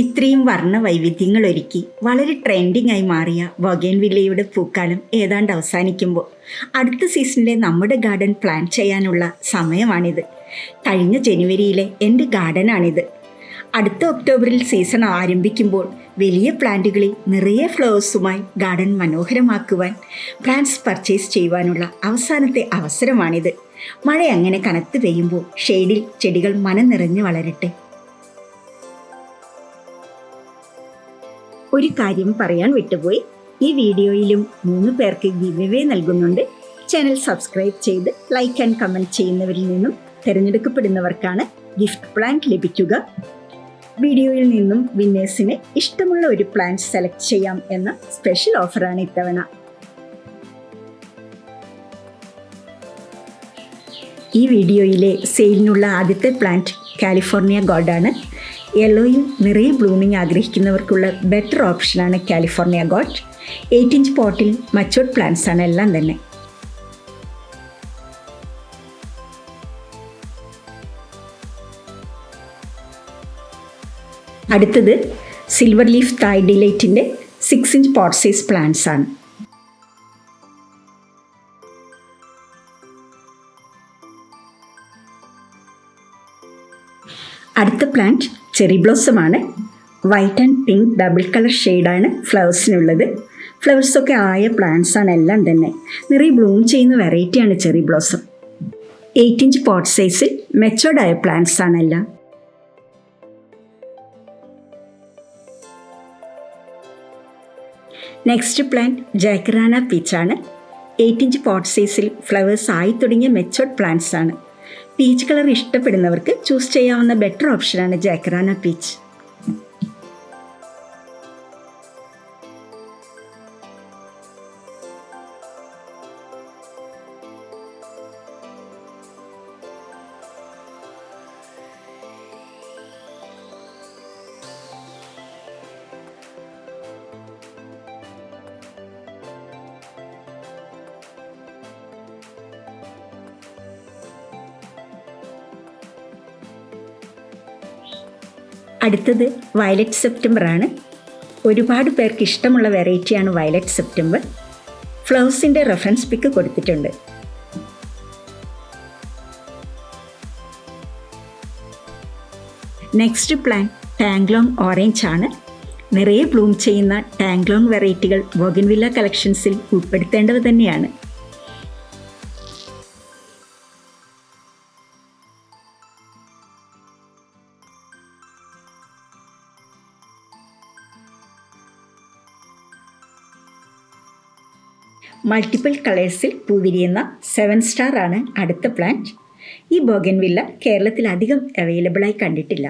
ഇത്രയും വർണ്ണ വൈവിധ്യങ്ങൾ ഒരുക്കി വളരെ ട്രെൻഡിങ് ആയി മാറിയ ബൊഗെൻവില്ലയുടെ പൂക്കാലം ഏതാണ്ട് അവസാനിക്കുമ്പോൾ അടുത്ത സീസണിലെ നമ്മുടെ ഗാർഡൻ പ്ലാൻ ചെയ്യാനുള്ള സമയമാണിത്. കഴിഞ്ഞ ജനുവരിയിലെ എൻ്റെ ഗാർഡനാണിത്. അടുത്ത ഒക്ടോബറിൽ സീസൺ ആരംഭിക്കുമ്പോൾ വലിയ പ്ലാന്റുകളിൽ നിറയെ ഫ്ലവേഴ്സുമായി ഗാർഡൻ മനോഹരമാക്കുവാൻ പ്ലാന്റ്സ് പർച്ചേസ് ചെയ്യുവാനുള്ള അവസാനത്തെ അവസരമാണിത്. മഴ അങ്ങനെ കനത്ത് പെയ്യുമ്പോൾ ഷെയ്ഡിൽ ചെടികൾ മനം നിറഞ്ഞു വളരട്ടെ. ഒരു കാര്യം പറയാൻ വിട്ടുപോയി. ഈ വീഡിയോയിലും 3 പേർക്ക് ഗിവ് അവേ നൽകുന്നുണ്ട്. ചാനൽ സബ്സ്ക്രൈബ് ചെയ്ത് ലൈക്ക് ആൻഡ് കമൻറ്റ് ചെയ്യുന്നവരിൽ നിന്നും തിരഞ്ഞെടുക്കപ്പെടുന്നവർക്കാണ് ഗിഫ്റ്റ് പ്ലാന്റ് ലഭിക്കുക. വീഡിയോയിൽ നിന്നും വിന്നേഴ്സിന് ഇഷ്ടമുള്ള ഒരു പ്ലാന്റ് സെലക്ട് ചെയ്യാം എന്ന സ്പെഷ്യൽ ഓഫറാണ് ഇത്തവണ. ഈ വീഡിയോയിലെ സെയിലിനുള്ള ആദ്യത്തെ പ്ലാന്റ് കാലിഫോർണിയ ഗോഡാണ്. യെല്ലോയിൽ നിറയെ ബ്ലൂമിംഗ് ആഗ്രഹിക്കുന്നവർക്കുള്ള ബെറ്റർ ഓപ്ഷനാണ് കാലിഫോർണിയ ഗോഡ്. 8 ഇഞ്ച് പോട്ടിൽ മച്ചുവർഡ് പ്ലാന്റ്സ് ആണ് എല്ലാം തന്നെ. അടുത്തത് സിൽവർ ലീഫ് തായ് ഡിലൈറ്റിൻ്റെ 6 ഇഞ്ച് പോട്ട് സൈസ് പ്ലാന്റ്സ് ആണ്. അടുത്ത പ്ലാന്റ് ചെറി ബ്ലോസം ആണ്. White and pink double colour ഷെയ്ഡാണ് ഫ്ലവേഴ്സിനുള്ളത്. ഫ്ലവേഴ്സൊക്കെ ആയ പ്ലാന്റ്സ് ആണ് എല്ലാം തന്നെ. നിറയെ ബ്ലൂം ചെയ്യുന്ന വെറൈറ്റിയാണ് ചെറി ബ്ലോസം. 8 ഇഞ്ച് പോട്ട് സൈസിൽ മെച്ചോർഡ് ആയ പ്ലാന്റ്സ് ആണ് എല്ലാം. നെക്സ്റ്റ് പ്ലാന്റ് ജാക്കറാന പീച്ചാണ്. 8 ഇഞ്ച് പോട്ട് സൈസിൽ ഫ്ലവേഴ്സ് ആയി തുടങ്ങിയ മെച്ചോർഡ് പ്ലാന്റ്സ് ആണ്. പീച്ച് കളർ ഇഷ്ടപ്പെടുന്നവർക്ക് ചൂസ് ചെയ്യാവുന്ന ബെറ്റർ ഓപ്ഷനാണ് ജാക്കറാന പീച്ച്. അടുത്തത് വയലറ്റ് സെപ്റ്റംബർ ആണ്. ഒരുപാട് പേർക്ക് ഇഷ്ടമുള്ള വെറൈറ്റിയാണ് വയലറ്റ് സെപ്റ്റംബർ. ഫ്ലവേഴ്സിൻ്റെ റെഫറൻസ് പിക്ക് കൊടുത്തിട്ടുണ്ട്. നെക്സ്റ്റ് പ്ലാന്റ് ടാങ്ലോങ് ഓറഞ്ച് ആണ്. നിറയെ ബ്ലൂം ചെയ്യുന്ന ടാങ്ലോങ് വെറൈറ്റികൾ ബൊഗൻവില്ല കളക്ഷൻസിൽ ഉൾപ്പെടുത്തേണ്ടത് തന്നെയാണ്. മൾട്ടിപ്പിൾ കളേഴ്സിൽ പൂവിരിയുന്ന 7 സ്റ്റാർ ആണ് അടുത്ത പ്ലാന്റ്. ഈ ബൊഗൻവില്ല കേരളത്തിൽ അധികം അവൈലബിളായി കണ്ടിട്ടില്ല.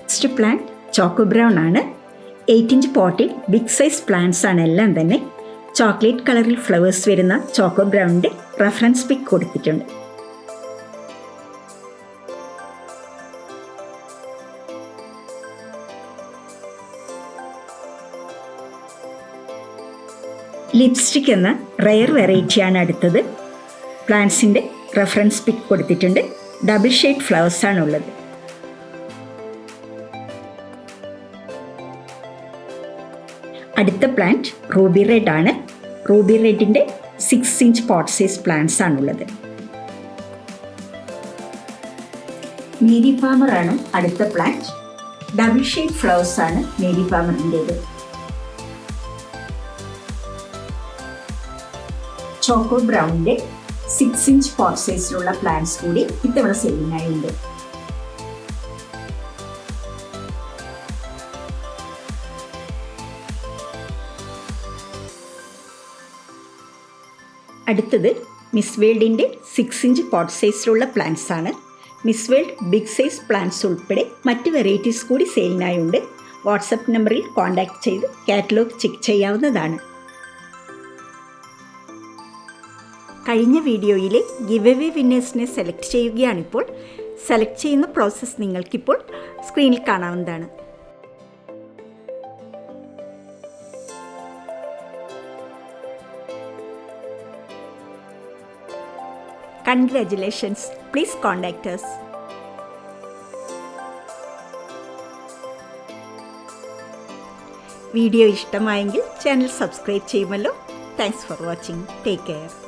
നെക്സ്റ്റ് പ്ലാന്റ് ചോക്കോ ബ്രൗൺ ആണ്. 8 ഇഞ്ച് പോട്ടിൽ ബിഗ് സൈസ് പ്ലാന്റ്സ് ആണ് എല്ലാം തന്നെ. ചോക്ലേറ്റ് കളറിൽ ഫ്ലവേഴ്സ് വരുന്ന ചോക്കോ ബ്രൗണിൻ്റെ റെഫറൻസ് പിക്ക് കൊടുത്തിട്ടുണ്ട്. ലിപ്സ്റ്റിക് എന്ന റെയർ വെറൈറ്റിയാണ് അടുത്തത്. പ്ലാന്റ്സിൻ്റെ റെഫറൻസ് പിക്ക് കൊടുത്തിട്ടുണ്ട്. ഡബിൾ ഷെയ്ഡ് ഫ്ലവേഴ്സ് ആണുള്ളത്. അടുത്ത പ്ലാന്റ് റൂബി റെഡ് ആണ്. റൂബി റെഡിൻ്റെ 6 ഇഞ്ച് പോട്ട് സൈസ് പ്ലാന്റ്സ് ആണുള്ളത്. മേരി ഫാമർ ആണ് അടുത്ത പ്ലാന്റ്. ഡബിൾ ഷെയ്ഡ് ഫ്ലവേഴ്സ് ആണ് മേരി ഫാമറിൻ്റേത്. ചോക്കോ ബ്രൗണിൻ്റെ 6 ഇഞ്ച് പോട്ട് സൈസിലുള്ള പ്ലാന്റ്സ് കൂടി ഇത്തവണ സെയിലിനായുണ്ട്. അടുത്തത് മിസ് വേൾഡിൻ്റെ 6 ഇഞ്ച് പോട്ട് സൈസിലുള്ള പ്ലാന്റ്സ് ആണ്. Miss world big size plants ഉൾപ്പെടെ മറ്റ് വെറൈറ്റീസ് കൂടി സെയിലിനായുണ്ട്. വാട്സപ്പ് നമ്പറിൽ കോൺടാക്റ്റ് ചെയ്ത് കാറ്റലോഗ് ചെക്ക് ചെയ്യാവുന്നതാണ്. കഴിഞ്ഞ വീഡിയോയിലെ ഗിവ് അവേ വിന്നേഴ്സിനെ സെലക്ട് ചെയ്യുകയാണിപ്പോൾ. സെലക്ട് ചെയ്യുന്ന പ്രോസസ്സ് നിങ്ങൾക്കിപ്പോൾ സ്ക്രീനിൽ കാണാവുന്നതാണ്. Congratulations. Please contact us. Video ഇഷ്ടമായെങ്കിൽ ചാനൽ സബ്സ്ക്രൈബ് ചെയ്യുമല്ലോ. Thanks for watching. Take care.